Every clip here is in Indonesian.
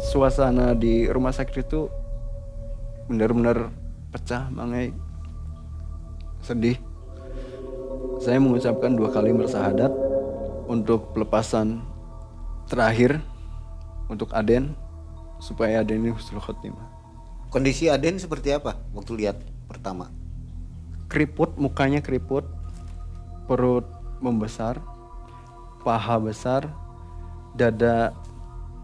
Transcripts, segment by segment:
suasana di rumah sakit itu benar-benar pecah, Mang Ei. Sedih. Saya mengucapkan 2 kali bersahadat untuk pelepasan terakhir untuk Aden, supaya Aden ini husnul khotimah. Kondisi Aden seperti apa waktu lihat pertama? Keriput, mukanya keriput, perut membesar, paha besar, dada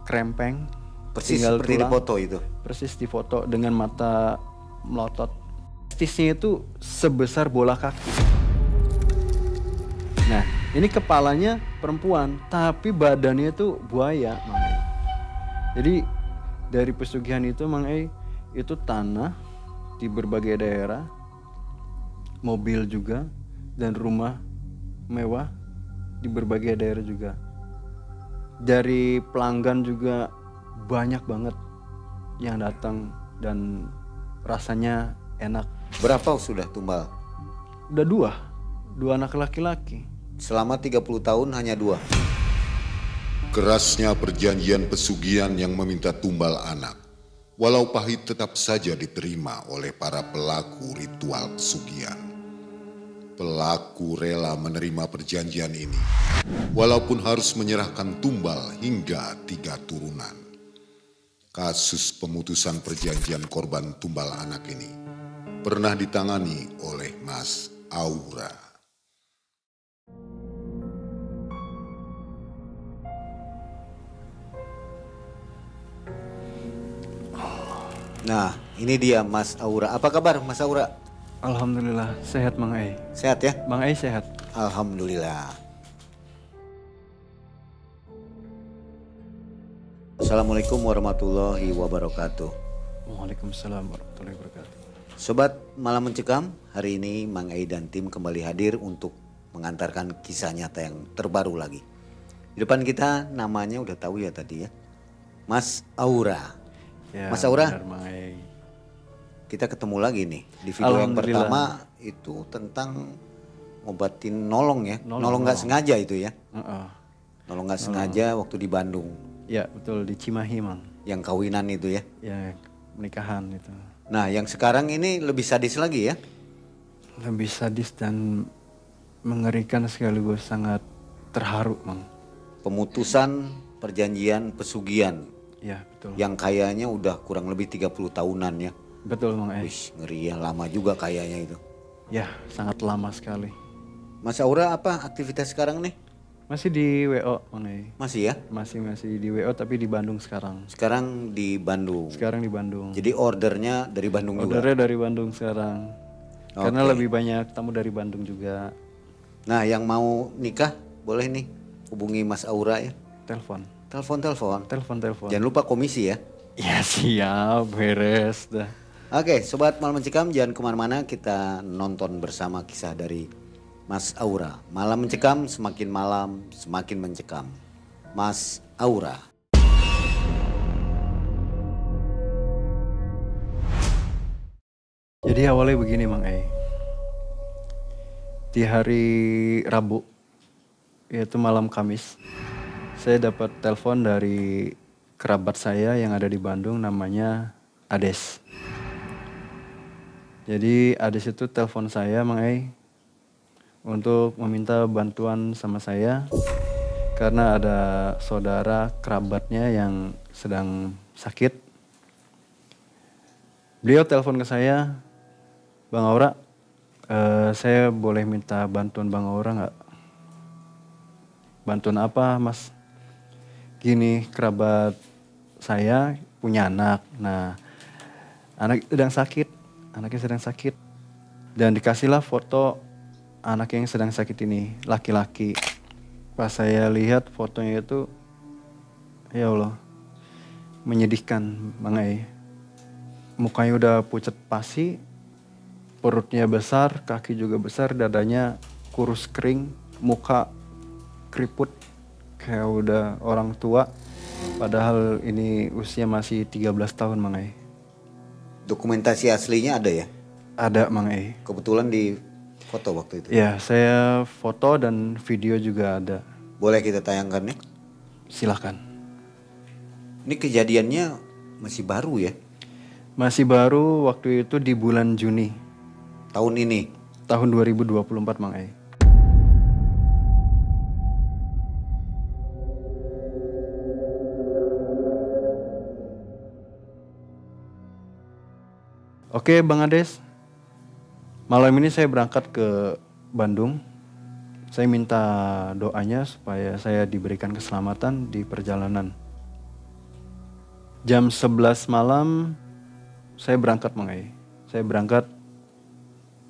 krempeng, Persis tinggal seperti di tulang. foto itu. Persis di foto, dengan mata melotot. Testisnya itu sebesar bola kaki. Nah, ini kepalanya perempuan, tapi badannya itu buaya, Mang Ei. Jadi dari pesugihan itu, Mang Ei, itu tanah di berbagai daerah, mobil juga, dan rumah mewah di berbagai daerah juga. Dari pelanggan juga banyak banget yang datang dan rasanya enak. Berapa sudah tumbal? Udah dua anak laki-laki. Selama 30 tahun hanya 2. Kerasnya perjanjian pesugihan yang meminta tumbal anak, walau pahit tetap saja diterima oleh para pelaku ritual pesugihan. Pelaku rela menerima perjanjian ini, walaupun harus menyerahkan tumbal hingga 3 turunan. Kasus pemutusan perjanjian korban tumbal anak ini pernah ditangani oleh Mas Aura. Nah, ini dia Mas Aura. Apa kabar Mas Aura? Alhamdulillah sehat, Mang Ei. Sehat ya? Mang Ei sehat. Alhamdulillah. Assalamualaikum warahmatullahi wabarakatuh. Waalaikumsalam warahmatullahi wabarakatuh. Sobat Malam Mencekam, hari ini Mang Ei dan tim kembali hadir untuk mengantarkan kisah nyata yang terbaru lagi. Di depan kita namanya udah tahu ya tadi ya, Mas Aura. Ya, Mas Aura, benar, Mang Ei. kita ketemu lagi nih di video yang Alhamdulillah. pertama itu tentang ngobatin nolong ya, nolong nggak Nolong. sengaja itu ya, Heeh. nolong nggak sengaja waktu di Bandung, Ya betul, di Cimahi, Mang. yang kawinan itu ya. Ya, pernikahan itu. Nah yang sekarang ini lebih sadis lagi ya. Lebih sadis dan mengerikan sekaligus sangat terharu, Mang. Pemutusan perjanjian pesugihan Ya betul. yang kayaknya udah kurang lebih 30 tahunan ya. Betul, Mang Ei. Wih ngeri ya, lama juga kayaknya itu. Ya, sangat lama sekali. Mas Aura apa aktivitas sekarang nih? Masih di WO, Mang Ei. Masih ya? Masih di WO tapi di Bandung sekarang. Sekarang di Bandung. Sekarang di Bandung. Jadi ordernya dari Bandung juga? Ordernya dari Bandung sekarang. Karena lebih banyak tamu dari Bandung juga. Nah yang mau nikah boleh nih hubungi Mas Aura ya. Telepon. Telepon. Jangan lupa komisi ya. Ya siap, beres dah. Oke, Sobat Malam Mencekam jangan kemana-mana, kita nonton bersama kisah dari Mas Aura. Malam Mencekam, semakin malam semakin mencekam. Mas Aura. Jadi awalnya begini, Mang Ei. Di hari Rabu, yaitu malam Kamis, saya dapat telepon dari kerabat saya yang ada di Bandung, namanya Ades. Jadi Ades itu telepon saya, Mang Ei, untuk meminta bantuan sama saya karena ada saudara kerabatnya yang sedang sakit. Beliau telepon ke saya, Bang Aura, saya boleh minta bantuan Bang Aura nggak? Bantuan apa, Mas? Gini, kerabat saya punya anak. Nah, anaknya sedang sakit. Dan dikasihlah foto anak yang sedang sakit ini, laki-laki. Pas saya lihat fotonya itu, ya Allah, menyedihkan, Bang Ei. Mukanya udah pucat pasi, perutnya besar, kaki juga besar, dadanya kurus kering, muka keriput kayak udah orang tua. Padahal ini usia masih 13 tahun, Mang Ei. Dokumentasi aslinya ada ya? Ada, Mang Ei. Kebetulan di foto waktu itu. Ya, saya foto dan video juga ada. Boleh kita tayangkan nih? Silakan. Ini kejadiannya masih baru ya? Masih baru, waktu itu di bulan Juni Tahun ini? tahun 2024 Mang Ai. Oke Bang Ades, malam ini saya berangkat ke Bandung. Saya minta doanya supaya saya diberikan keselamatan di perjalanan. Jam 11 malam saya berangkat Mang Ai. Saya berangkat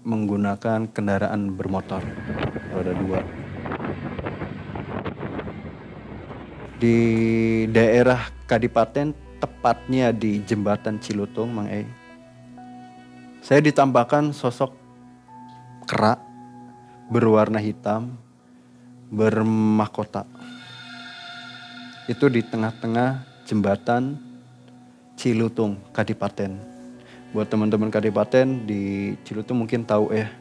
menggunakan kendaraan bermotor roda 2. Di daerah Kadipaten, tepatnya di jembatan Cilutung Mang Ai. Saya ditambahkan sosok kera berwarna hitam bermahkota. Itu di tengah-tengah jembatan Cilutung Kadipaten. Buat teman-teman Kadipaten di Cilutung mungkin tahu ya.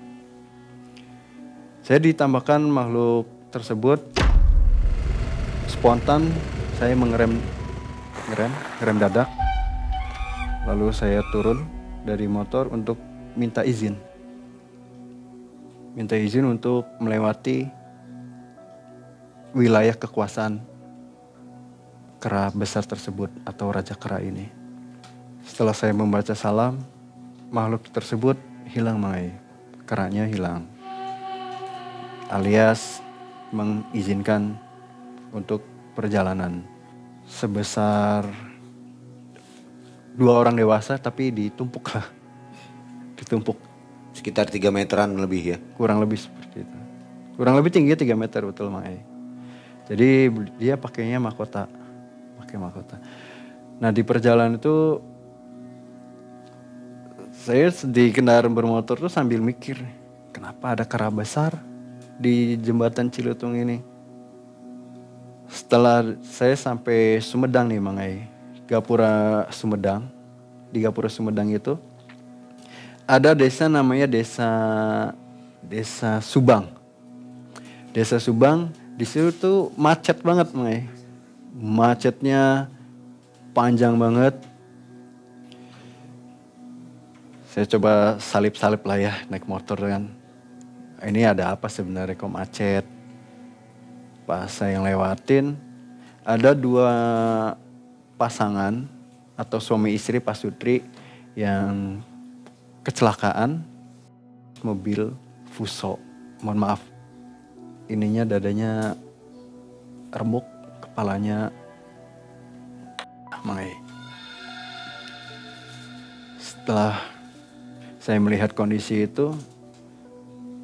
Saya ditambahkan makhluk tersebut, spontan saya mengerem dadak. Lalu saya turun dari motor untuk minta izin untuk melewati wilayah kekuasaan kera besar tersebut atau Raja Kera ini. Setelah saya membaca salam, makhluk tersebut hilang Mang Ai. Keranya hilang, alias mengizinkan untuk perjalanan sebesar 2 orang dewasa, tapi ditumpuk. Sekitar 3 meteran lebih ya? Kurang lebih seperti itu. Kurang lebih tinggi 3 meter betul Mang Ai. Jadi dia pakainya mahkota. Nah di perjalanan itu saya di kendaraan bermotor tuh sambil mikir, kenapa ada kera besar di jembatan Cilutung ini. Setelah saya sampai Sumedang nih Mang Ai, Gapura Sumedang. Di Gapura Sumedang itu ada desa namanya desa Subang. Desa Subang di situ tuh macet banget Mang Ai. Macetnya panjang banget. Saya coba salip-salip lah ya naik motor kan. Ini ada apa sebenarnya kok macet. Pas saya yang lewatin ada 2 pasangan atau suami istri pasutri yang kecelakaan mobil Fuso. Mohon maaf, ininya dadanya remuk, kepalanya Mang Ai. Setelah saya melihat kondisi itu,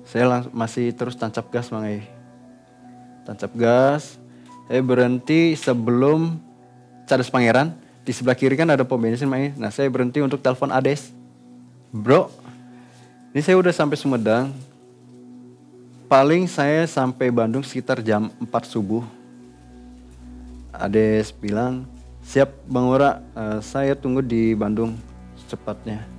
saya masih terus tancap gas Mang Ai. Tancap gas, saya berhenti sebelum Cadas Pangeran. Di sebelah kiri kan ada pom bensin Mang Ai. Nah saya berhenti untuk telepon Ades. Bro, ini saya udah sampai Sumedang. Paling saya sampai Bandung sekitar jam 4 subuh. Ades bilang, siap Bang Ora, saya tunggu di Bandung secepatnya.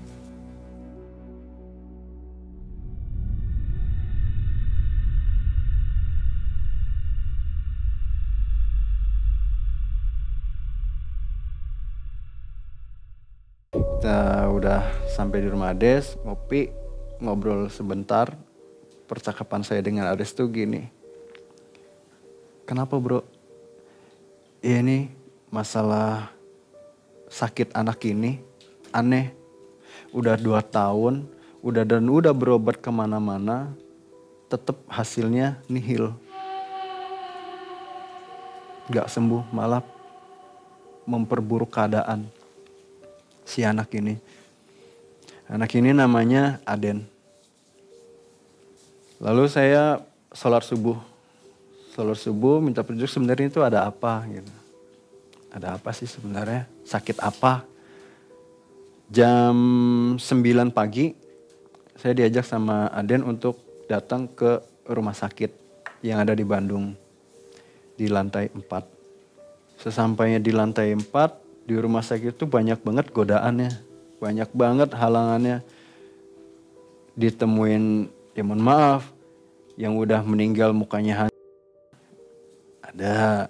Kita udah sampai di rumah Ades, ngopi, ngobrol sebentar. Percakapan saya dengan Ades tuh gini. Kenapa bro? Ya ini masalah sakit anak ini aneh. Udah 2 tahun, udah berobat kemana-mana, tetap hasilnya nihil. Gak sembuh, malah memperburuk keadaan si anak ini. Anak ini namanya Aden. Lalu saya sholat subuh minta petunjuk sebenarnya itu ada apa gitu. Ada apa sih sebenarnya? Sakit apa? Jam 9 pagi saya diajak sama Aden untuk datang ke rumah sakit yang ada di Bandung. Di lantai 4. Sesampainya di lantai 4, di rumah sakit itu banyak banget godaannya. Banyak banget halangannya. Ditemuin, ya mohon maaf, yang udah meninggal mukanya ada.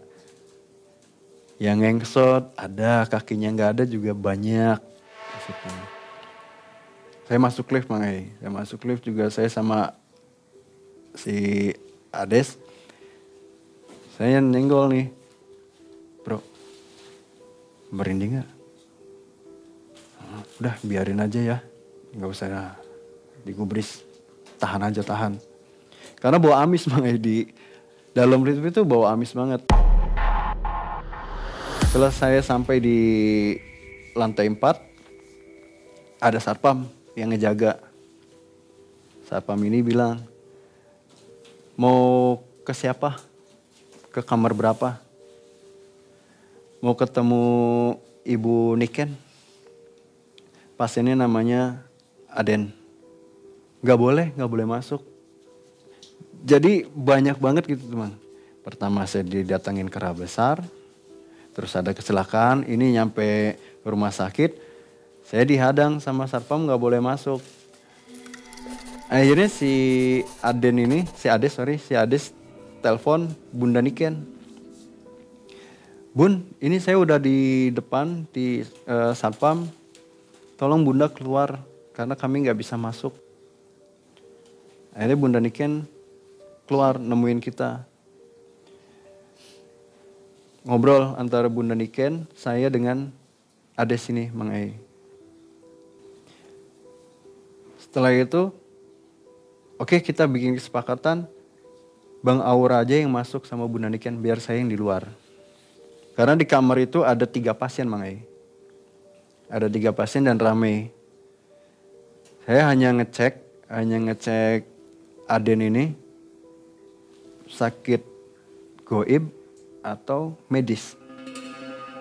Yang ngengsot ada, kakinya nggak ada juga banyak. Maksudnya. Saya masuk lift Mang Ai. Saya masuk lift juga saya sama si Ades. Saya nyenggol nih. Bro, merinding gak? Udah biarin aja ya. Gak usah digubris. Tahan aja, tahan. Karena bau amis Mang Ai. Di dalam lift itu bau amis banget. Setelah saya sampai di lantai 4, ada satpam yang ngejaga. Satpam ini bilang, mau ke siapa? Ke kamar berapa? Mau ketemu Ibu Niken? Pasiennya namanya Aden. Gak boleh masuk. Jadi banyak banget gitu teman. Pertama saya didatangin kera besar. Terus ada kecelakaan, ini nyampe rumah sakit, saya dihadang sama satpam gak boleh masuk. Akhirnya si Ades telepon Bunda Niken. Bun, ini saya udah di depan di satpam, tolong Bunda keluar karena kami gak bisa masuk. Akhirnya Bunda Niken keluar nemuin kita. Ngobrol antara Bunda Niken, saya dengan Ades ini, Mang Ai. Setelah itu, oke, kita bikin kesepakatan, Bang Aura aja yang masuk sama Bunda Niken, biar saya yang di luar. Karena di kamar itu ada 3 pasien, Mang Ai. Ada 3 pasien dan rame. Saya hanya ngecek Aden ini sakit goib atau medis.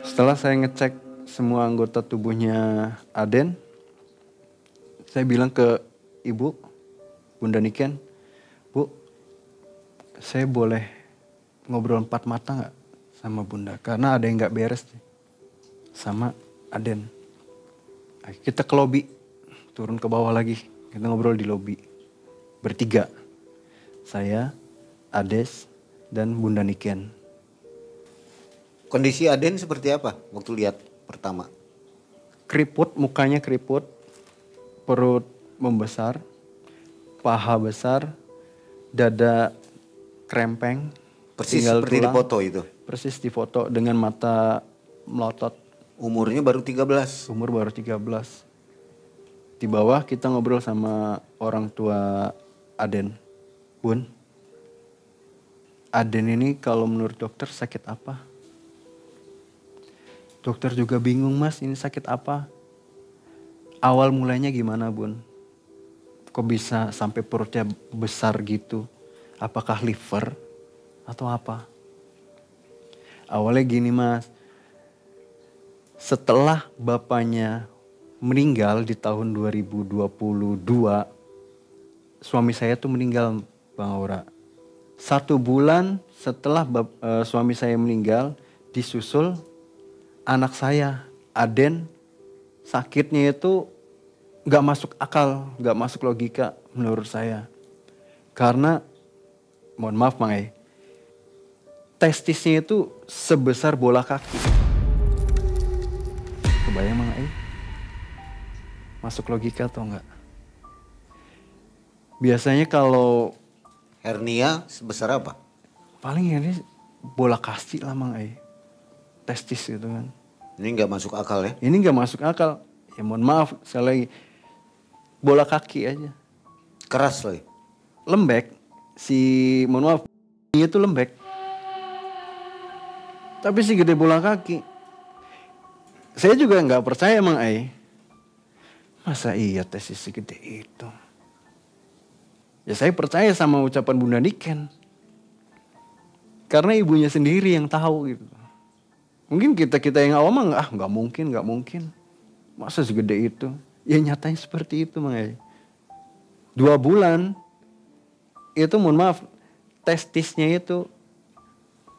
Setelah saya ngecek semua anggota tubuhnya Aden, saya bilang ke Ibu, Bunda Niken, Bu, saya boleh ngobrol 4 mata gak sama Bunda? Karena ada yang gak beres sama Aden. Kita ke lobi, turun ke bawah lagi, kita ngobrol di lobi. Bertiga, saya, Ades, dan Bunda Niken. Kondisi Aden seperti apa waktu lihat pertama? Keriput, mukanya keriput, perut membesar, paha besar, dada krempeng. Persis seperti di foto itu? Persis di foto dengan mata melotot. Umurnya baru 13? Umur baru 13. Di bawah kita ngobrol sama orang tua Aden. Bun, Aden ini kalau menurut dokter sakit apa? Dokter juga bingung Mas, ini sakit apa? Awal mulainya gimana Bun? Kok bisa sampai perutnya besar gitu? Apakah liver atau apa? Awalnya gini Mas, setelah bapaknya meninggal di tahun 2022, suami saya tuh meninggal Bang Aura. 1 bulan setelah suami saya meninggal, disusul anak saya, Aden, sakitnya itu gak masuk akal, gak masuk logika menurut saya. Karena, mohon maaf Mang Ai, testisnya itu sebesar bola kaki. Kebayang Mang Ai? Masuk logika atau enggak? Biasanya kalau hernia sebesar apa? paling ini bola kaki lah Mang Ai. Testis gitu kan. Ini nggak masuk akal ya? Ini nggak masuk akal. Ya mohon maaf sekali lagi. Bola kaki aja. Keras loh. Lembek. Mohon maaf. Itu lembek. Tapi si gede bola kaki. Saya juga nggak percaya Mang Ai. Masa iya testis segede itu? Ya saya percaya sama ucapan Bunda Niken. Karena ibunya sendiri yang tahu gitu. Mungkin kita yang awam nggak mungkin. Masa segede itu? Ya nyatanya seperti itu Mang Ai. 2 bulan itu mohon maaf testisnya itu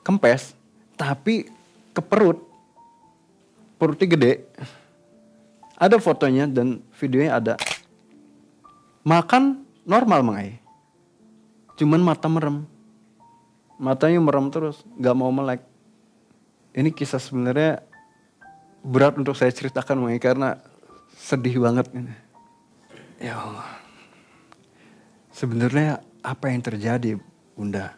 kempes tapi ke perutnya gede. Ada fotonya dan videonya ada. Makan normal Mang Ai. Cuman mata merem. Matanya merem terus, nggak mau melek. Ini kisah sebenarnya berat untuk saya ceritakan Mang, karena sedih banget ini. Ya Allah. Sebenarnya apa yang terjadi Bunda?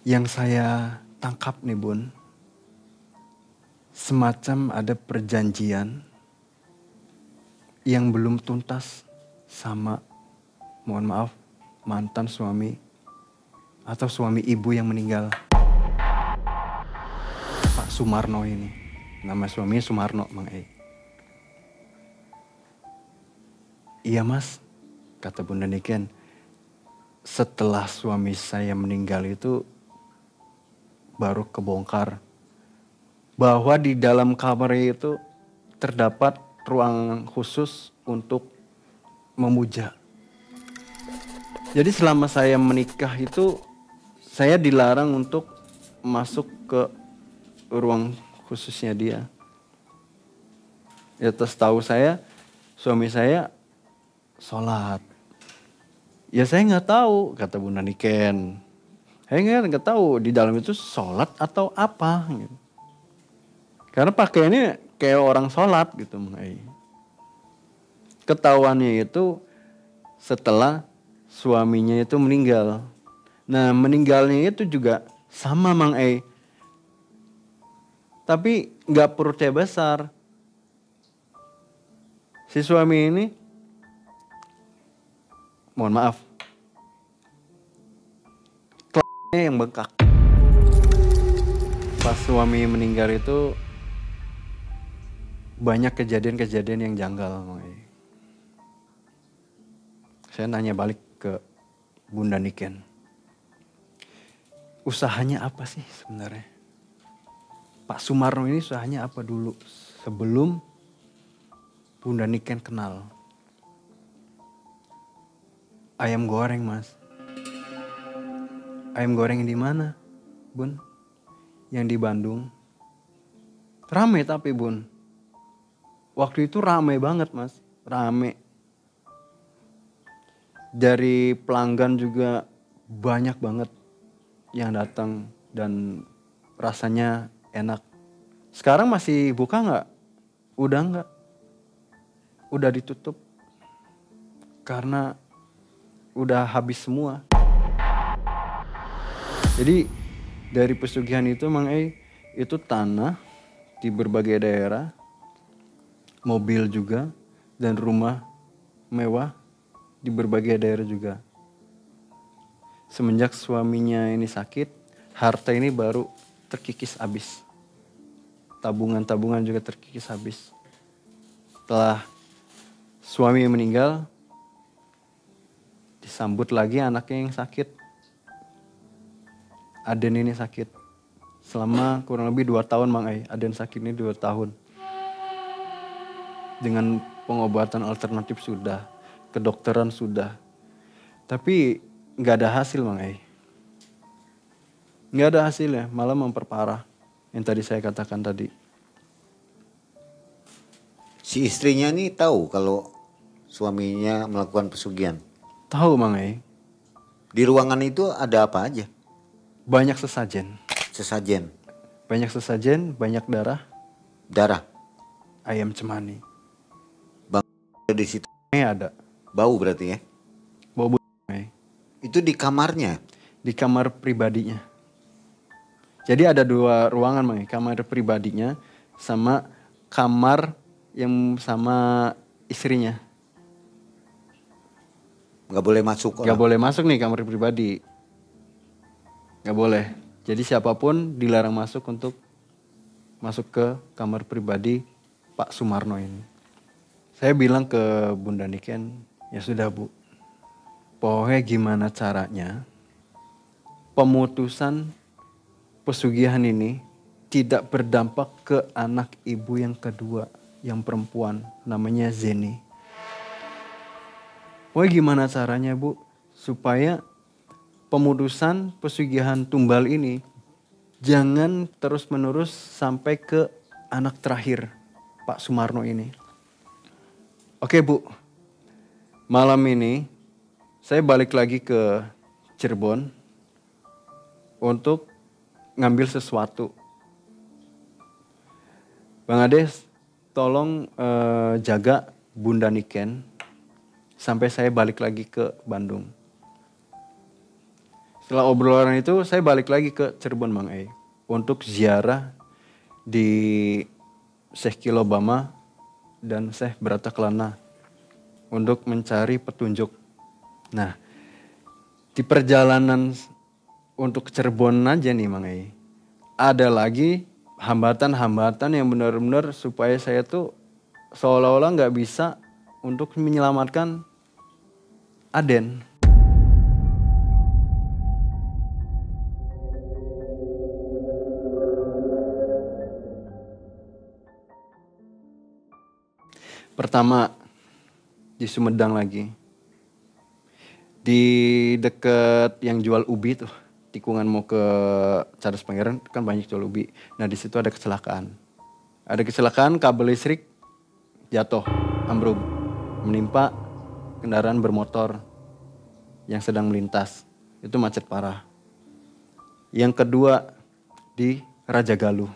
Yang saya tangkap nih Bun, semacam ada perjanjian yang belum tuntas sama, mohon maaf, mantan suami atau suami ibu yang meninggal. Pak Sumarno ini. Nama suaminya Sumarno, Mang E. Iya Mas, kata Bunda Niken. Setelah suami saya meninggal itu baru kebongkar bahwa di dalam kamar itu terdapat ruang khusus untuk memuja. Jadi selama saya menikah itu saya dilarang untuk masuk ke ruang khususnya dia. Ya terus tahu saya, suami saya sholat. Ya saya nggak tahu, kata Bunda Niken. Saya nggak tahu di dalam itu sholat atau apa. Gitu. Karena pakaiannya kayak orang sholat gitu. Ketahuannya itu setelah suaminya itu meninggal. Nah meninggalnya itu juga sama Mang E. Tapi nggak perutnya besar. Si suami ini, mohon maaf, kelaknya yang bengkak. Pas suami meninggal itu banyak kejadian-kejadian yang janggal. Saya nanya balik ke Bunda Niken. Usahanya apa sih sebenarnya? Pak Sumarno ini usahanya apa dulu sebelum Bunda Niken kenal? Ayam goreng Mas. Ayam goreng di mana Bun? Yang di Bandung. Rame tapi Bun. Waktu itu rame banget Mas. Rame. Dari pelanggan juga banyak banget yang datang dan rasanya enak. Sekarang masih buka nggak? Udah nggak? Udah ditutup. Karena udah habis semua. Jadi dari pesugihan itu Mang E, itu tanah di berbagai daerah, mobil juga, dan rumah mewah di berbagai daerah juga. Semenjak suaminya ini sakit, harta ini baru terkikis habis. Tabungan-tabungan juga terkikis habis. Setelah suami meninggal, disambut lagi anaknya yang sakit. Aden ini sakit. Selama kurang lebih 2 tahun Mang Ai. Aden sakit ini 2 tahun. Dengan pengobatan alternatif sudah. Kedokteran sudah. Tapi gak ada hasil Mang Ai. Gak ada hasilnya, malah memperparah. Yang tadi saya katakan tadi. Si istrinya nih tahu kalau suaminya melakukan pesugihan? Tahu Mang Ai. Di ruangan itu ada apa aja? Banyak sesajen. Sesajen. Banyak sesajen, banyak darah. Darah. Ayam cemani. Bang di situ. Ada. Bau berarti ya? Bau Ai. Itu di kamarnya? Di kamar pribadinya. Jadi ada 2 ruangan Mang. Kamar pribadinya sama kamar yang sama istrinya. Gak boleh masuk. Gak boleh masuk nih kamar pribadi. Gak boleh. Jadi siapapun dilarang masuk untuk masuk ke kamar pribadi Pak Sumarno ini. Saya bilang ke Bunda Niken, ya sudah Bu. Pokoknya gimana caranya pemutusan pesugihan ini tidak berdampak ke anak ibu yang kedua, yang perempuan, namanya Zeni. Wah gimana caranya Bu, supaya pemutusan pesugihan tumbal ini jangan terus menerus sampai ke anak terakhir, Pak Sumarno ini. Oke Bu, malam ini saya balik lagi ke Cirebon untuk ngambil sesuatu. Bang Ades, tolong jaga Bunda Niken sampai saya balik lagi ke Bandung. Setelah obrolan itu saya balik lagi ke Cirebon Bang E untuk ziarah di Syekh Kilobama dan Syekh Brataklana untuk mencari petunjuk. Nah, di perjalanan untuk ke Cirebon aja nih Mang E, ada lagi hambatan-hambatan yang benar-benar supaya saya tuh seolah-olah nggak bisa untuk menyelamatkan Aden. Pertama, di Sumedang lagi. Di deket yang jual ubi tuh, tikungan mau ke Cadas Pangeran kan banyak jual ubi. Nah di situ ada kecelakaan. Ada kecelakaan, kabel listrik jatuh, ambruk, menimpa kendaraan bermotor yang sedang melintas. Itu macet parah. Yang kedua di Rajagaluh.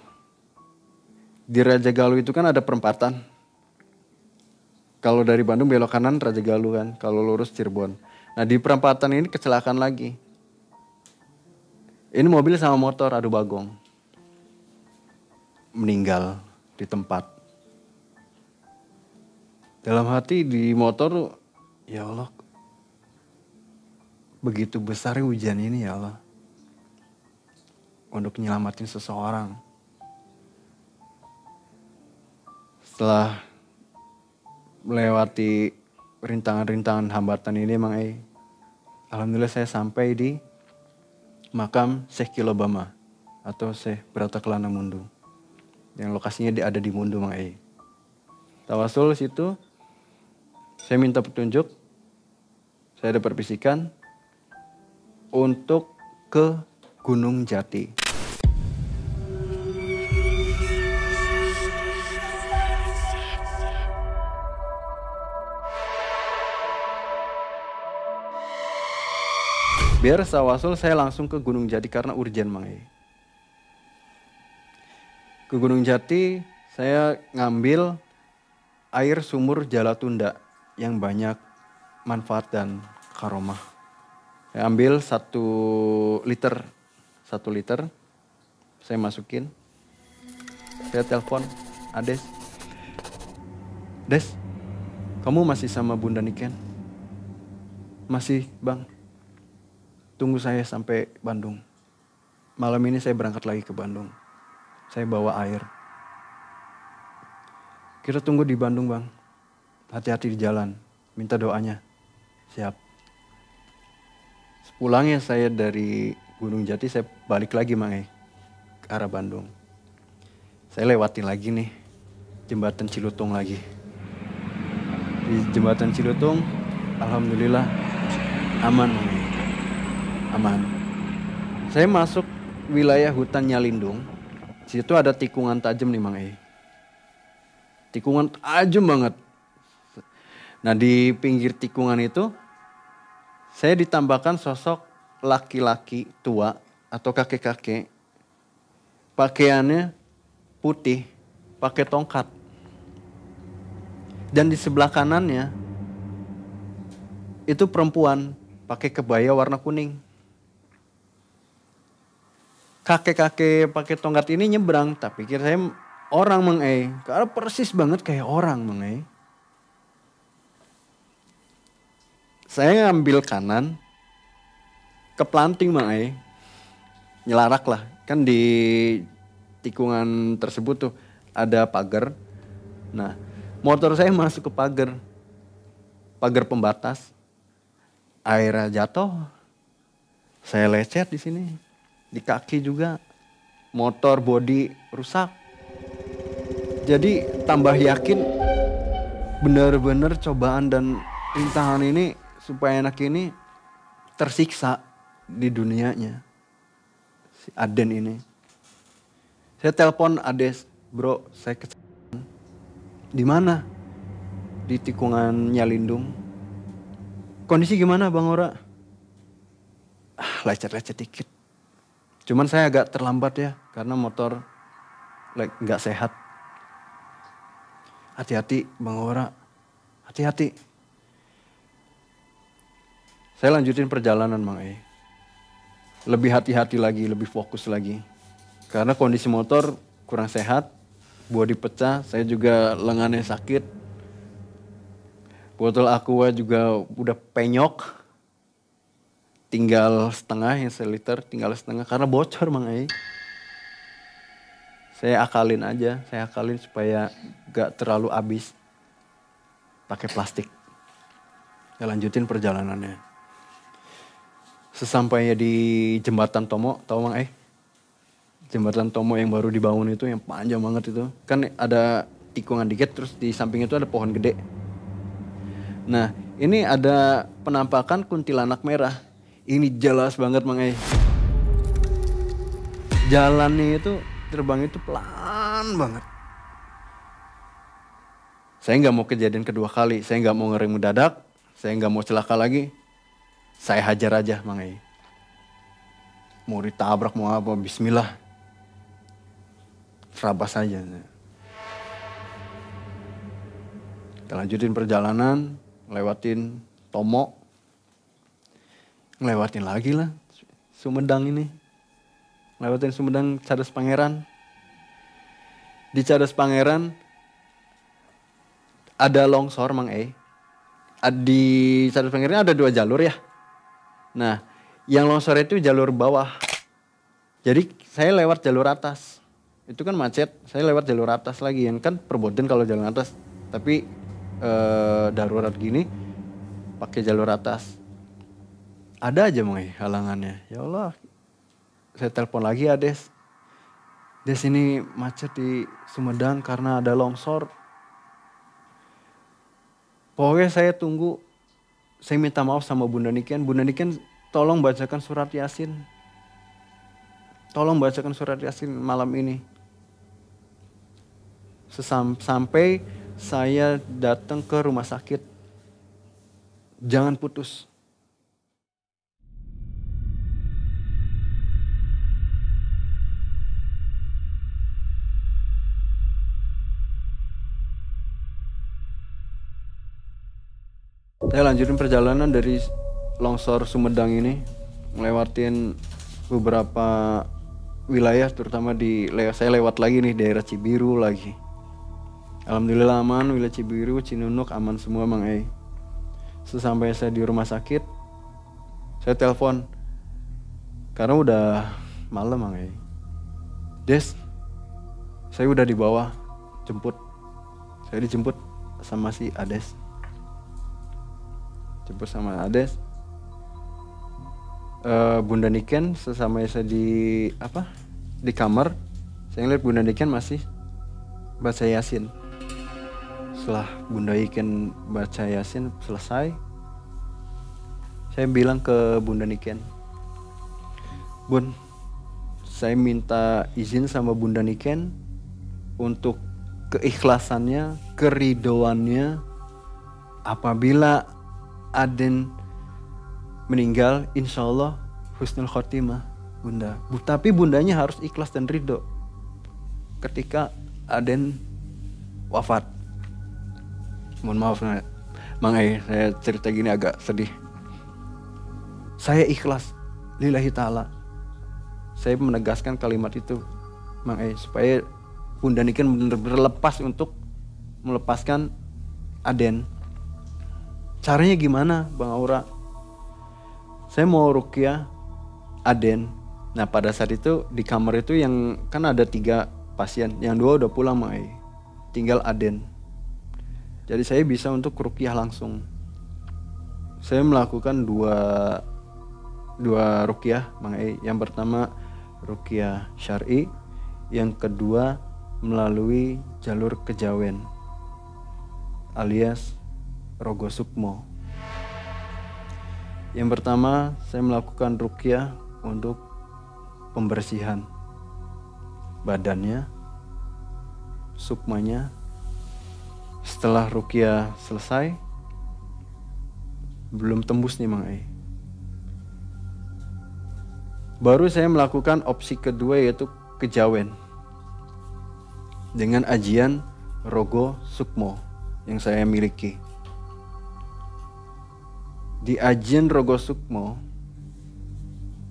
Di Rajagaluh itu kan ada perempatan. Kalau dari Bandung belok kanan Rajagaluh kan, kalau lurus Cirebon. Nah di perempatan ini kecelakaan lagi. Ini mobil sama motor adu bagong. Meninggal di tempat. Dalam hati di motor, ya Allah. Begitu besar hujan ini ya Allah. Untuk nyelamatin seseorang. Setelah melewati rintangan-rintangan hambatan ini emang alhamdulillah saya sampai di makam Syekh Kilobama atau Syekh Brataklana Mundu. Yang lokasinya ada di Mundu Mang Tawasul situ saya minta petunjuk. Saya ada perbisikan untuk ke Gunung Jati. Biar sawasul saya langsung ke Gunung Jati karena urgen Mang Ke Gunung Jati saya ngambil air sumur Jalatunda yang banyak manfaat dan karomah. Saya ambil 1 liter. Saya masukin. Saya telepon Ades. Des, kamu masih sama Bunda Niken? Masih Bang. Tunggu saya sampai Bandung. Malam ini saya berangkat lagi ke Bandung. Saya bawa air. Kita tunggu di Bandung Bang. Hati-hati di jalan. Minta doanya. Siap. Sepulangnya saya dari Gunung Jati saya balik lagi Mang ke arah Bandung. Saya lewati lagi nih jembatan Cilutung lagi. Di jembatan Cilutung alhamdulillah aman Mang aman. Saya masuk wilayah hutan Nyalindung. Di situ ada tikungan tajam nih Mang Tikungan tajam banget. Nah di pinggir tikungan itu saya ditambahkan sosok laki-laki tua atau kakek-kakek. Pakaiannya putih, pakai tongkat. Dan di sebelah kanannya itu perempuan pakai kebaya warna kuning. Kakek-kakek pakai tongkat ini nyebrang, tak pikir saya orang Mang karena persis banget kayak orang Mang Saya ngambil kanan, keplanting Mang nyelarak lah. Kan di tikungan tersebut tuh ada pagar. Nah, motor saya masuk ke pagar pembatas. Airnya jatuh, saya lecet di sini. Di kaki juga, motor bodi rusak. Jadi tambah yakin benar-benar cobaan dan rintangan ini supaya anak ini tersiksa di dunianya. Si Aden ini. Saya telepon Ades, bro saya kecelakaan. Di mana? Di tikungan Nyalindung. Kondisi gimana Bang Ora? Lecet-lecet dikit. Cuman saya agak terlambat ya karena motor nggak sehat. Hati-hati Bang Aura, hati-hati. Saya lanjutin perjalanan Mang E. Lebih hati-hati lagi, lebih fokus lagi. Karena kondisi motor kurang sehat, bodi pecah, saya juga lengannya sakit. Botol aqua juga udah penyok. Tinggal setengah, yang seliter tinggal setengah karena bocor Mang E. Saya akalin aja, supaya gak terlalu habis. Pakai plastik. Saya lanjutin perjalanannya. Sesampainya di jembatan Tomo, tahu Mang E? Jembatan Tomo yang baru dibangun itu, yang panjang banget itu. Kan ada tikungan dikit, terus di samping itu ada pohon gede. Nah, ini ada penampakan kuntilanak merah. Ini jelas banget Mang E. Jalannya itu, terbang itu pelan banget. Saya nggak mau kejadian kedua kali, saya nggak mau ngerem mendadak, saya nggak mau celaka lagi. Saya hajar aja Mang E. Mau ditabrak mau apa, bismillah. Terabas aja. Kita lanjutin perjalanan, lewatin Tomo. Ngelewatin lagi lah Sumedang ini. Lewatin Sumedang, Cadas Pangeran. Di Cadas Pangeran ada longsor Mang E. Di Cadas Pangeran ada 2 jalur ya. Nah, yang longsor itu jalur bawah. Jadi saya lewat jalur atas. Itu kan macet, saya lewat jalur atas lagi. Yang kan perboden kalau jalur atas. Tapi darurat gini pakai jalur atas. Ada aja Mang E halangannya. Ya Allah. Saya telepon lagi Ades. Des ini macet di Sumedang karena ada longsor. Pokoknya saya tunggu. Saya minta maaf sama Bunda Niken. Bunda Niken tolong bacakan surat Yasin. Tolong bacakan surat Yasin malam ini. Sampai saya datang ke rumah sakit. Jangan putus. Saya lanjutin perjalanan dari longsor Sumedang ini, ngelewatin beberapa wilayah, terutama saya lewat lagi nih daerah Cibiru lagi. Alhamdulillah aman, wilayah Cibiru, Cinunuk aman semua Mang E. Sesampai saya di rumah sakit, saya telepon karena udah malam Mang E. Des, saya udah di bawah, jemput. Saya dijemput sama si Ades. Jemput sama Ades. Bunda Niken sesama saya di kamar, saya ngeliat Bunda Niken masih baca Yasin. Setelah Bunda Niken baca Yasin selesai, saya bilang ke Bunda Niken, Bun, saya minta izin sama Bunda Niken untuk keikhlasannya, keridoannya, apabila Aden meninggal, insya Allah husnul khotimah Bunda. Tapi bundanya harus ikhlas dan ridho ketika Aden wafat. Mohon maaf Mang E, saya cerita gini agak sedih. Saya ikhlas lillahi ta'ala. Saya menegaskan kalimat itu Mang E, supaya Bunda Niken benar-benar lepas untuk melepaskan Aden. Caranya gimana Bang Aura? Saya mau ruqyah Aden. Nah pada saat itu di kamar itu yang kan ada 3 pasien, yang 2 udah pulang Mang E. Tinggal Aden. Jadi saya bisa untuk ruqyah langsung. Saya melakukan dua ruqyah Mang E. Yang pertama ruqyah syar'i, yang kedua melalui jalur kejawen alias Rogo Sukmo. Yang pertama saya melakukan ruqyah untuk pembersihan badannya, sukmanya. Setelah ruqyah selesai, belum tembus nih Mang E. Baru saya melakukan opsi kedua yaitu kejawen dengan ajian Rogo Sukmo yang saya miliki. Di ajian Rogo Sukmo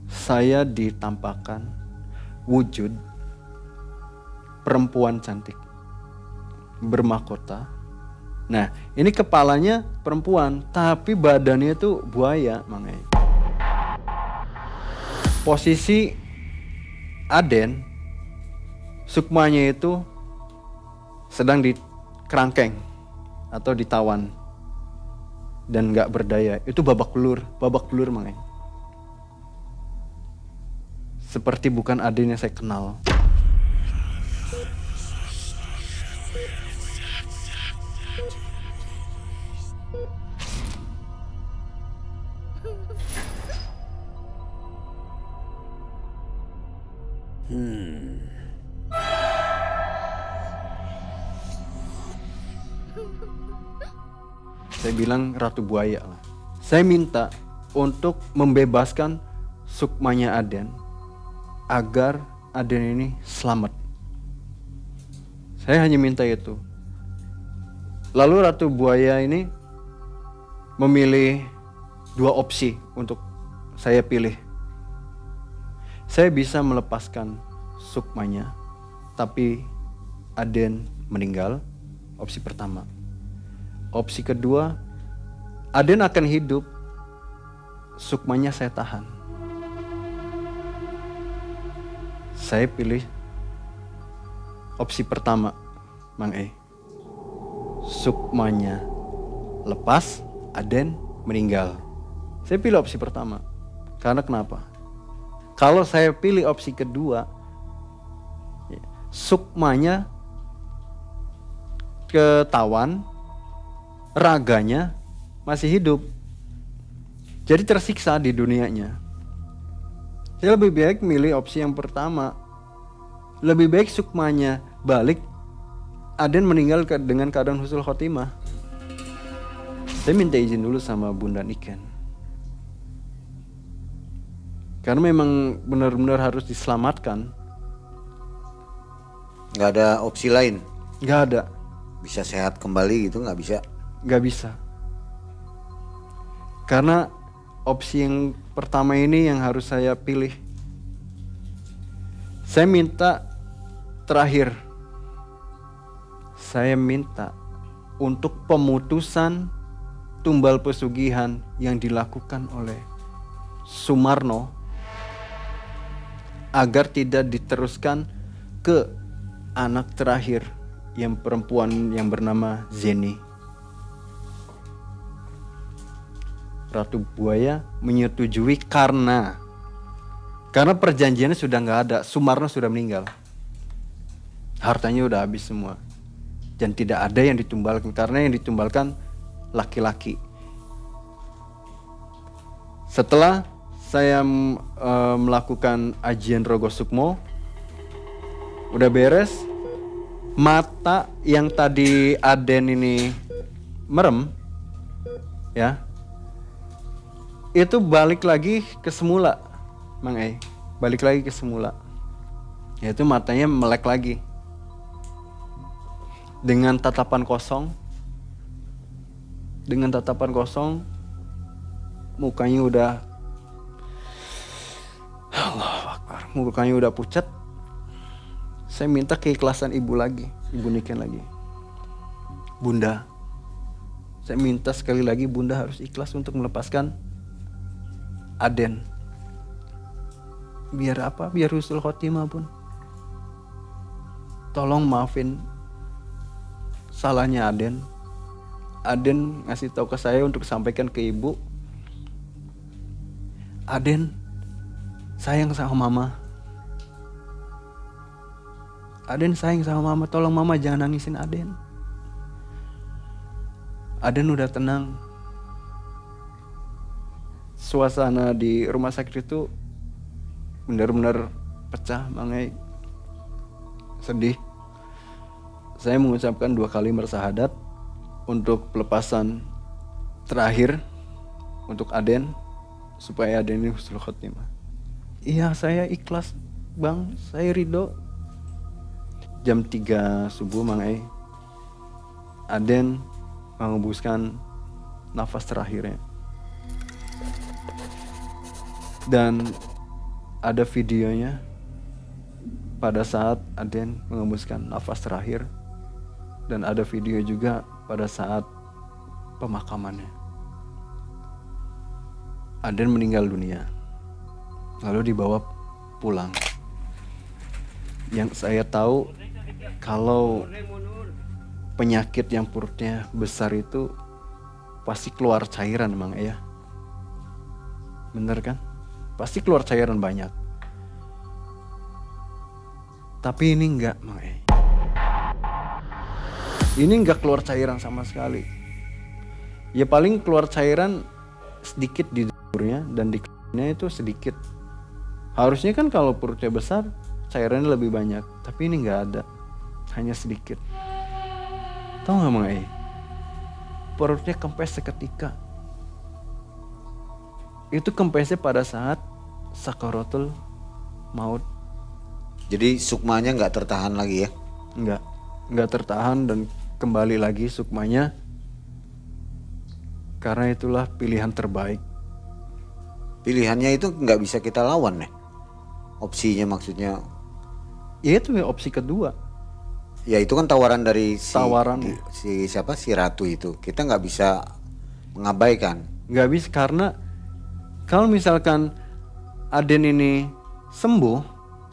saya ditampakkan wujud perempuan cantik bermahkota. Nah, ini kepalanya perempuan tapi badannya itu buaya, makanya. Posisi Aden, sukmanya itu sedang di kerangkeng atau ditawan dan nggak berdaya. Itu babak belur makanya. Seperti bukan Aden yang saya kenal. Saya bilang Ratu Buaya lah. Saya minta untuk membebaskan sukmanya Aden agar Aden ini selamat. Saya hanya minta itu. Lalu Ratu Buaya ini memilih 2 opsi untuk saya pilih. Saya bisa melepaskan sukmanya, tapi Aden meninggal. Opsi pertama. Opsi kedua, Aden akan hidup, sukmanya saya tahan. Saya pilih opsi pertama, Mang E. Sukmanya lepas, Aden meninggal. Saya pilih opsi pertama. Karena kenapa? Kalau saya pilih opsi kedua, sukmanya ketawan, raganya masih hidup. Jadi tersiksa di dunianya. Saya lebih baik milih opsi yang pertama. Lebih baik sukmanya balik, Aden meninggal dengan keadaan husnul khotimah. Saya minta izin dulu sama Bunda Niken. Karena memang benar-benar harus diselamatkan. Nggak ada opsi lain? Nggak ada. Bisa sehat kembali gitu, nggak bisa? Nggak bisa. Karena opsi yang pertama ini yang harus saya pilih. Saya minta terakhir. Saya minta untuk pemutusan tumbal pesugihan yang dilakukan oleh Sumarno agar tidak diteruskan ke anak terakhir yang perempuan yang bernama Zeni. Ratu Buaya menyetujui karena perjanjiannya sudah nggak ada. Sumarno sudah meninggal, hartanya udah habis semua, dan tidak ada yang ditumbalkan karena yang ditumbalkan laki-laki. Setelah saya melakukan ajian Rogo Sukmo, udah beres. Mata yang tadi Aden ini merem, ya, itu balik lagi ke semula, Mang E. Balik lagi ke semula. Yaitu matanya melek lagi. Dengan tatapan kosong. Dengan tatapan kosong, mukanya udah, Allahu Akbar, mukanya udah pucat. Saya minta keikhlasan ibu lagi, Ibu Niken lagi. Bunda, saya minta sekali lagi Bunda harus ikhlas untuk melepaskan Aden. Biar apa? Biar husnul khotimah pun. Tolong maafin salahnya Aden. Aden ngasih tahu ke saya untuk sampaikan ke ibu. Aden sayang sama mama. Aden sayang sama mama, tolong mama jangan nangisin Aden. Aden udah tenang. Suasana di rumah sakit itu benar-benar pecah, mangai sedih. Saya mengucapkan 2 kali bersyahadat untuk pelepasan terakhir untuk Aden, supaya Aden ini husnul khotimah. Iya saya ikhlas bang, saya ridho. Jam 3 subuh Mang Ei, Aden mengembuskan nafas terakhirnya. Dan ada videonya pada saat Aden mengembuskan nafas terakhir. Dan ada video juga pada saat pemakamannya. Aden meninggal dunia, lalu dibawa pulang. Yang saya tahu, kalau penyakit yang perutnya besar itu pasti keluar cairan Mang ya. Bener kan? Pasti keluar cairan banyak. Tapi ini enggak Mang E. Ini enggak keluar cairan sama sekali. Ya paling keluar cairan sedikit di dulurnya dan di kakinya itu sedikit. Harusnya kan kalau perutnya besar cairannya lebih banyak. Tapi ini enggak ada. Hanya sedikit. Tahu nggak Mang E? Perutnya kempes seketika. Itu kempesnya pada saat sakaratul maut. Jadi sukmanya nggak tertahan lagi ya? Nggak tertahan dan kembali lagi sukmanya. Karena itulah pilihan terbaik. Pilihannya itu nggak bisa kita lawan ya? Opsinya maksudnya? Ya itu ya opsi kedua. Ya itu kan tawaran dari si ratu itu. Kita nggak bisa mengabaikan. Nggak bisa karena kalau misalkan Aden ini sembuh,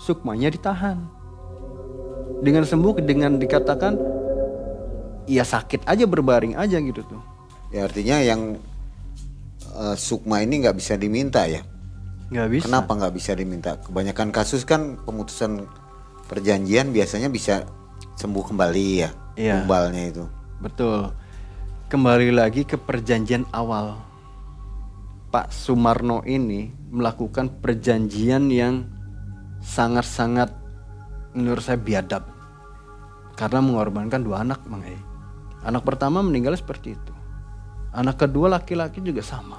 sukmanya ditahan. Dengan sembuh dengan dikatakan ya sakit aja berbaring aja gitu tuh. Ya artinya yang sukma ini nggak bisa diminta ya? Nggak bisa. Kenapa nggak bisa diminta? Kebanyakan kasus kan pemutusan perjanjian biasanya bisa sembuh kembali ya, tumbalnya itu. Betul. Kembali lagi ke perjanjian awal. Pak Sumarno ini melakukan perjanjian yang sangat-sangat menurut saya biadab. Karena mengorbankan 2 anak Mang E. Anak pertama meninggal seperti itu. Anak kedua laki-laki juga sama.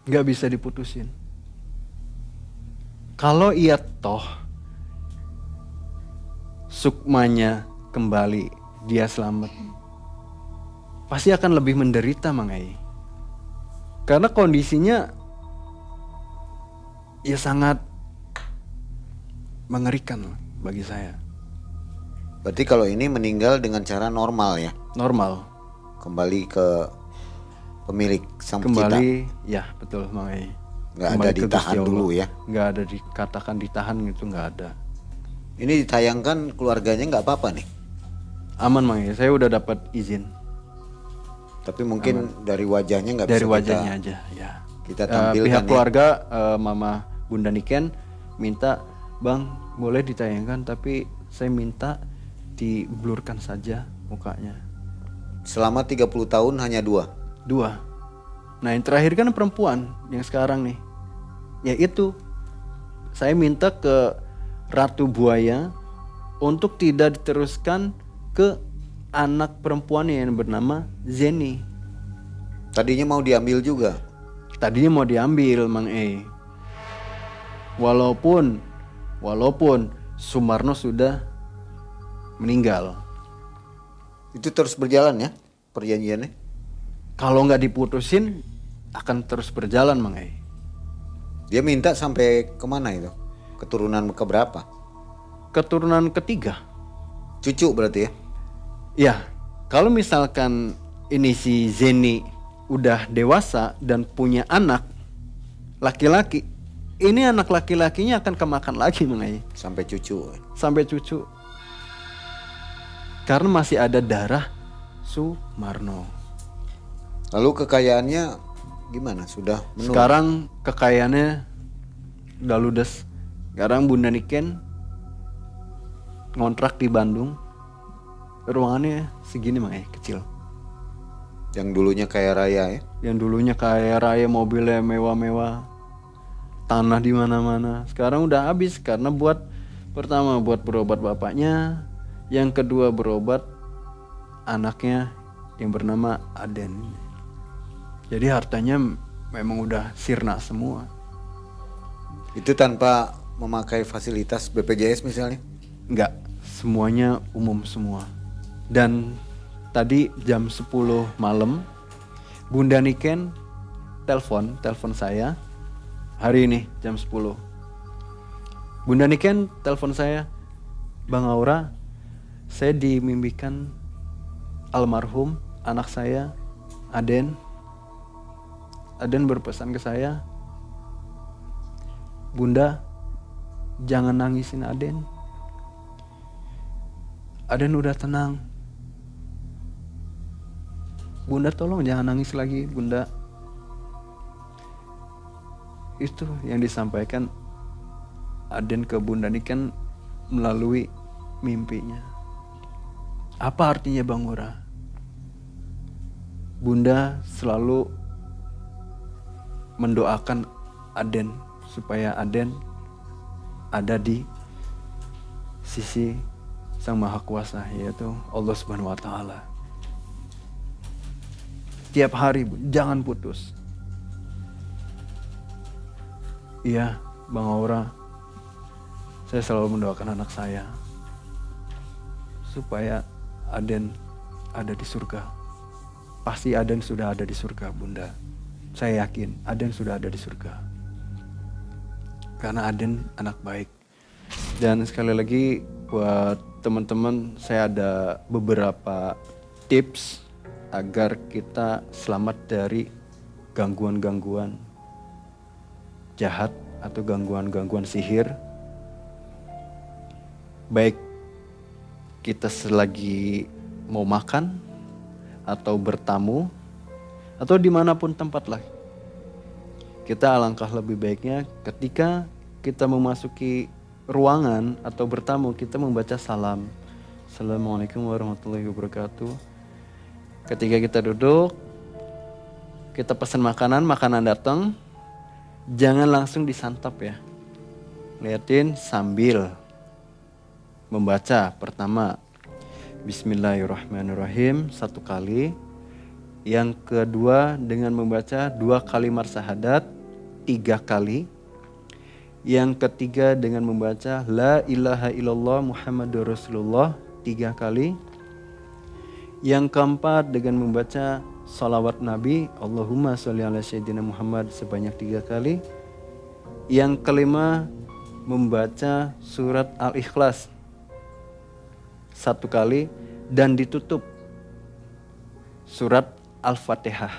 Gak bisa diputusin. Kalau ia toh sukmanya kembali, dia selamat, pasti akan lebih menderita Mang E. Karena kondisinya ya sangat mengerikan bagi saya. Berarti kalau ini meninggal dengan cara normal ya? Normal. Kembali ke pemilik sang pencipta. Kembali, ya betul Mang E. Nggak ada ditahan dulu ya? Nggak ada dikatakan ditahan gitu, nggak ada. Ini ditayangkan keluarganya nggak apa-apa nih? Aman Mang E, saya udah dapat izin. Tapi mungkin dari wajahnya nggak bisa dari wajahnya aja ya. Kita tampilkan pihak ya. keluarga Mama Bunda Niken minta, Bang boleh ditayangkan tapi saya minta diblurkan saja mukanya. Selama 30 tahun hanya 2? 2. Nah yang terakhir kan perempuan yang sekarang nih. Ya itu, saya minta ke Ratu Buaya untuk tidak diteruskan ke anak perempuannya yang bernama Zeni. Tadinya mau diambil juga? Tadinya mau diambil Mang E. Walaupun Sumarno sudah meninggal. Itu terus berjalan ya perjanjiannya? Kalau nggak diputusin akan terus berjalan Mang E. Dia minta sampai kemana itu? Keturunan keberapa? Keturunan ketiga. Cucu berarti ya? Ya, kalau misalkan ini si Zeni udah dewasa dan punya anak laki-laki, ini anak laki-lakinya akan kemakan lagi Mang E. Sampai cucu? Sampai cucu. Karena masih ada darah Sumarno. Lalu kekayaannya gimana? Sudah menurun? Sekarang kekayaannya udah ludes. Sekarang Bunda Niken ngontrak di Bandung. Ruangannya segini Mang E, kecil. Yang dulunya kaya raya ya? Yang dulunya kaya raya, mobilnya mewah-mewah, tanah di mana-mana. Sekarang udah habis karena pertama buat berobat bapaknya, yang kedua berobat anaknya yang bernama Aden. Jadi hartanya memang udah sirna semua. Itu tanpa memakai fasilitas BPJS misalnya? Enggak, semuanya umum semua. Dan tadi jam 10 malam Bunda Niken telepon saya hari ini jam 10. Bunda Niken telepon saya, Bang Aura, saya dimimpikan almarhum anak saya, Aden. Aden berpesan ke saya, Bunda, jangan nangisin Aden. Aden udah tenang. Bunda tolong jangan nangis lagi, Bunda. Itu yang disampaikan Aden ke Bunda Niken melalui mimpinya. Apa artinya Bang Ura? Bunda selalu mendoakan Aden supaya Aden ada di sisi Sang Maha Kuasa, yaitu Allah Subhanahu wa taala. Tiap hari jangan putus. Iya, Bang Aura, saya selalu mendoakan anak saya supaya Aden ada di surga. Pasti Aden sudah ada di surga, Bunda. Saya yakin Aden sudah ada di surga. Karena Aden anak baik. Dan sekali lagi buat teman-teman, saya ada beberapa tips agar kita selamat dari gangguan-gangguan jahat atau gangguan-gangguan sihir. Baik kita selagi mau makan atau bertamu atau dimanapun tempat lah. Kita alangkah lebih baiknya ketika kita memasuki ruangan atau bertamu, kita membaca salam. Assalamualaikum warahmatullahi wabarakatuh. Ketika kita duduk, kita pesan makanan datang, jangan langsung disantap ya. Liatin sambil membaca. Pertama, Bismillahirrahmanirrahim 1 kali. Yang kedua dengan membaca 2 kalimat syahadat 3 kali. Yang ketiga dengan membaca La ilaha illallah Muhammadur Rasulullah 3 kali. Yang keempat dengan membaca salawat Nabi Allahumma sholli ala sayyidina Muhammad sebanyak 3 kali. Yang kelima membaca surat Al-Ikhlas 1 kali dan ditutup surat Al-Fatihah.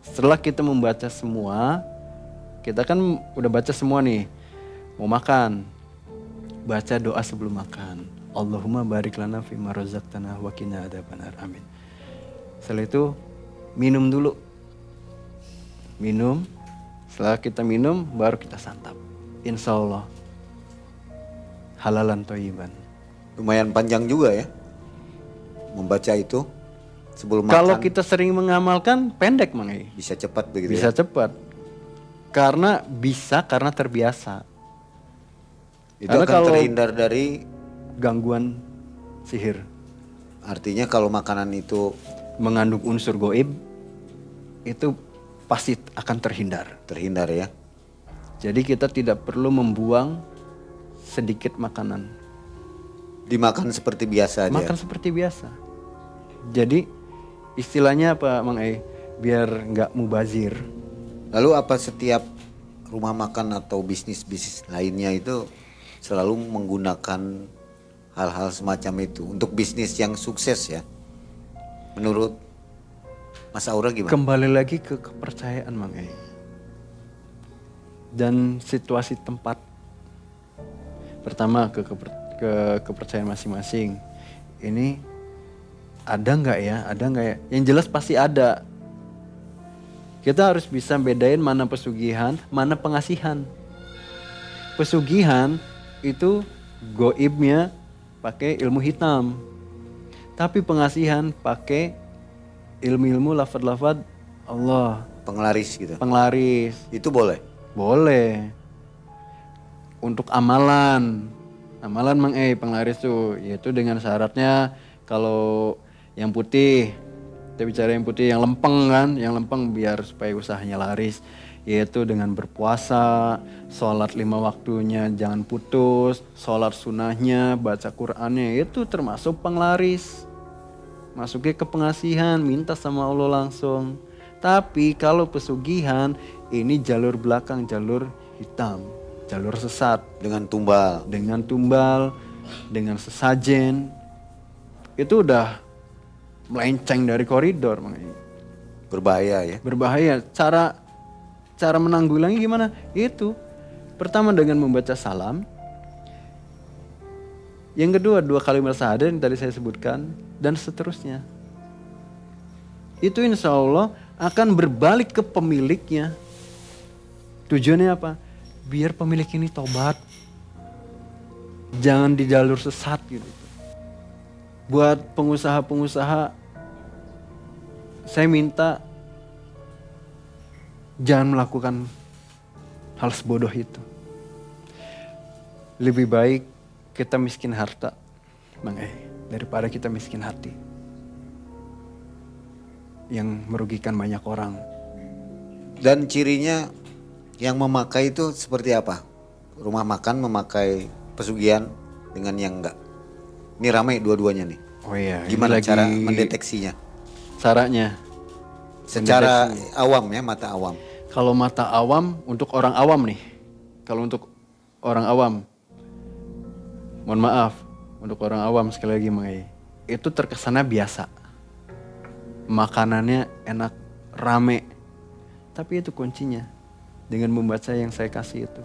Setelah kita membaca semua, kita kan udah baca semua nih. Mau makan, baca doa sebelum makan. Allahumma barik lana fima razaqtana wa qina adzabannar. Amin. Setelah itu minum dulu. Minum. Setelah kita minum baru kita santap. Insya Allah halalan thayyiban. Lumayan panjang juga ya membaca itu sebelum makan. Kalau kita sering mengamalkan pendek Mang Ei. Bisa cepat begitu Bisa ya? cepat. Karena terbiasa. Itu Karena akan kalau terhindar dari gangguan sihir. Artinya kalau makanan itu Mengandung unsur goib, itu pasti akan terhindar. terhindar ya. Jadi kita tidak perlu membuang sedikit makanan. Dimakan seperti biasa aja. Makan seperti biasa. Jadi istilahnya apa Mang Ei? Biar nggak mubazir. Lalu apa setiap rumah makan atau bisnis-bisnis lainnya itu selalu menggunakan hal-hal semacam itu untuk bisnis yang sukses ya? Menurut Mas Aura gimana? Kembali lagi ke kepercayaan Mang Ei. Dan situasi tempat. Pertama ke kepercayaan masing-masing. Ini ada nggak ya? Ada nggak ya? Yang jelas pasti ada. Kita harus bisa bedain mana pesugihan, mana pengasihan. Pesugihan itu goibnya pakai ilmu hitam. Tapi pengasihan pakai ilmu-ilmu lafad-lafad Allah. Penglaris gitu. Penglaris. Itu boleh? Boleh. Untuk amalan. Amalan Mang Ei penglaris tuh. Yaitu dengan syaratnya kalau yang putih. Kita bicara yang putih, yang lempeng kan. Yang lempeng biar supaya usahanya laris. yaitu dengan berpuasa, sholat 5 waktunya jangan putus, sholat sunnahnya, baca Qur'annya, itu termasuk penglaris. Masuknya ke pengasihan, minta sama Allah langsung. Tapi kalau pesugihan, ini jalur belakang, jalur hitam, jalur sesat. Dengan tumbal. Dengan tumbal, dengan sesajen, itu udah melenceng dari koridor. Berbahaya ya. Berbahaya. Cara menanggulangi gimana? Itu pertama dengan membaca salam. Yang kedua 2 kalimat syahadat yang tadi saya sebutkan, dan seterusnya. Itu insya Allah akan berbalik ke pemiliknya. Tujuannya apa? Biar pemilik ini tobat. Jangan di jalur sesat gitu. Buat pengusaha-pengusaha, saya minta jangan melakukan hal sebodoh itu. Lebih baik kita miskin harta, daripada kita miskin hati. Yang merugikan banyak orang. Dan cirinya yang memakai itu seperti apa? Rumah makan memakai pesugihan dengan yang enggak. Ini ramai dua-duanya nih. Oh iya. Gimana cara mendeteksinya? Caranya? Secara awam ya, mata awam. Kalau mata awam, untuk orang awam nih. Kalau untuk orang awam, mohon maaf, untuk orang awam sekali lagi itu terkesannya biasa. Makanannya enak, rame. Tapi itu kuncinya. Dengan membaca yang saya kasih itu.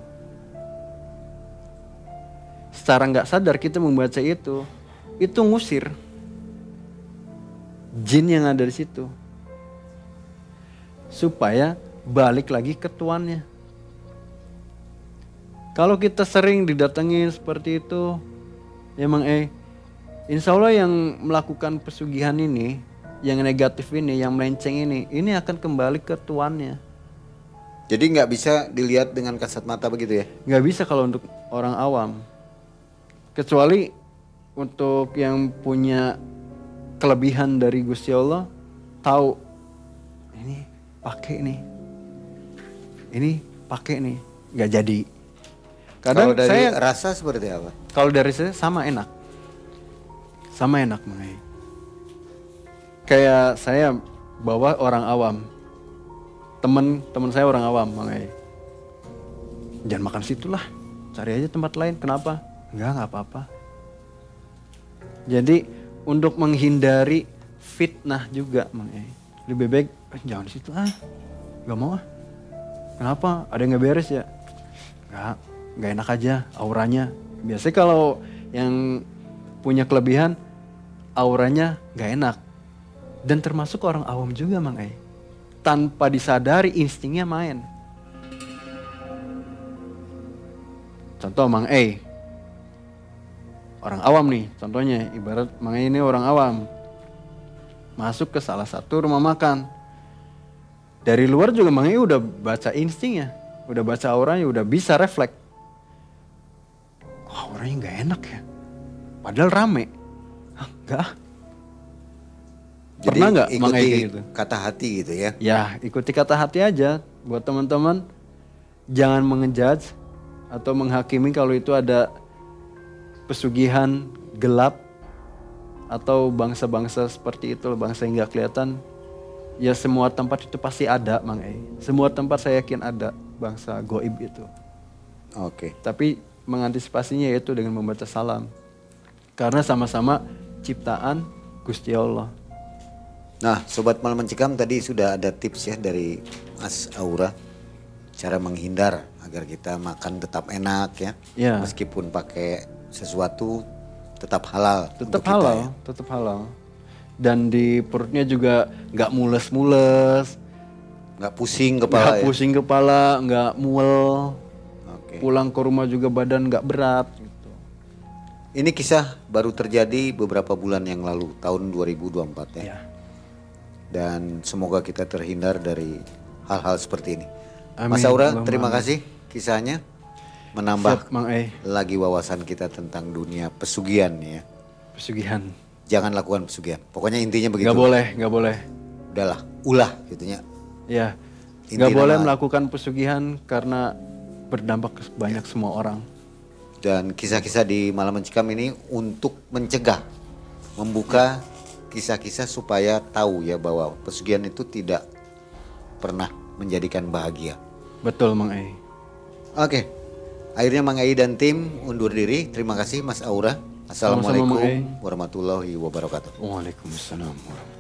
Secara nggak sadar kita membaca itu ngusir jin yang ada di situ. Supaya balik lagi ke tuannya. Kalau kita sering didatengin seperti itu, emang insya Allah yang melakukan pesugihan ini, yang negatif ini, yang melenceng ini akan kembali ke tuannya. Jadi nggak bisa dilihat dengan kasat mata begitu ya? Nggak bisa kalau untuk orang awam. Kecuali untuk yang punya kelebihan dari Gusti Allah, tahu ini pakai nih, ini pakai nih, nggak jadi. Kadang kalau dari saya rasa seperti apa? Kalau dari saya sama enak kayak saya bawa orang awam, teman saya orang awam, jangan makan situ lah, cari aja tempat lain. Kenapa? Nggak apa-apa. Jadi untuk menghindari fitnah juga, lebih baik jangan di situ nggak mau Kenapa? Ada yang nggak beres ya? Nggak enak aja auranya. Biasanya kalau yang punya kelebihan auranya nggak enak, dan termasuk orang awam juga, tanpa disadari instingnya main. Contoh orang awam nih, contohnya ibarat ini orang awam masuk ke salah satu rumah makan. Dari luar juga udah baca instingnya, udah baca auranya, udah bisa refleks. Auranya nggak enak ya, padahal rame. Enggak. Jadi pernah nggak ikuti gitu? Kata hati gitu ya? Ya, ikuti kata hati aja. Buat teman-teman, jangan mengejudge atau menghakimi kalau itu ada pesugihan gelap atau bangsa-bangsa seperti itu, bangsa yang nggak kelihatan. Ya semua tempat itu pasti ada, Semua tempat saya yakin ada bangsa goib itu. Oke. Tapi mengantisipasinya yaitu dengan membaca salam. Karena sama-sama ciptaan Gusti Allah. Nah, Sobat Malam Mencekam, tadi sudah ada tips ya dari Mas Aura. Cara menghindar agar kita makan tetap enak ya. Ya. Meskipun pakai sesuatu tetap halal. Tetap halal, tetap halal. Dan di perutnya juga nggak mules-mules. Nggak pusing kepala Nggak pusing kepala, nggak mual. Oke. Pulang ke rumah juga badan nggak berat. Gitu. Ini kisah baru terjadi beberapa bulan yang lalu, tahun 2024 ya. Ya. Dan semoga kita terhindar dari hal-hal seperti ini. Amin. Mas Aura, Allahumma terima amin. kasih kisahnya. Menambah Siap, Mang lagi wawasan kita tentang dunia pesugihan ya. Pesugihan. Jangan lakukan pesugihan. Pokoknya intinya begitu. Nggak boleh, nggak boleh. Udahlah, ulah gitunya. Ya, Nggak boleh nama- melakukan pesugihan karena berdampak ke banyak semua orang. Dan kisah-kisah di Malam Mencekam ini untuk mencegah, membuka kisah-kisah supaya tahu ya bahwa pesugihan itu tidak pernah menjadikan bahagia. Betul Mang Ei. Oke, akhirnya Mang Ei dan tim undur diri. Terima kasih Mas Aura. Sama-sama, Mang Ei. Assalamualaikum warahmatullahi wabarakatuh. Waalaikumsalam warahmatullahi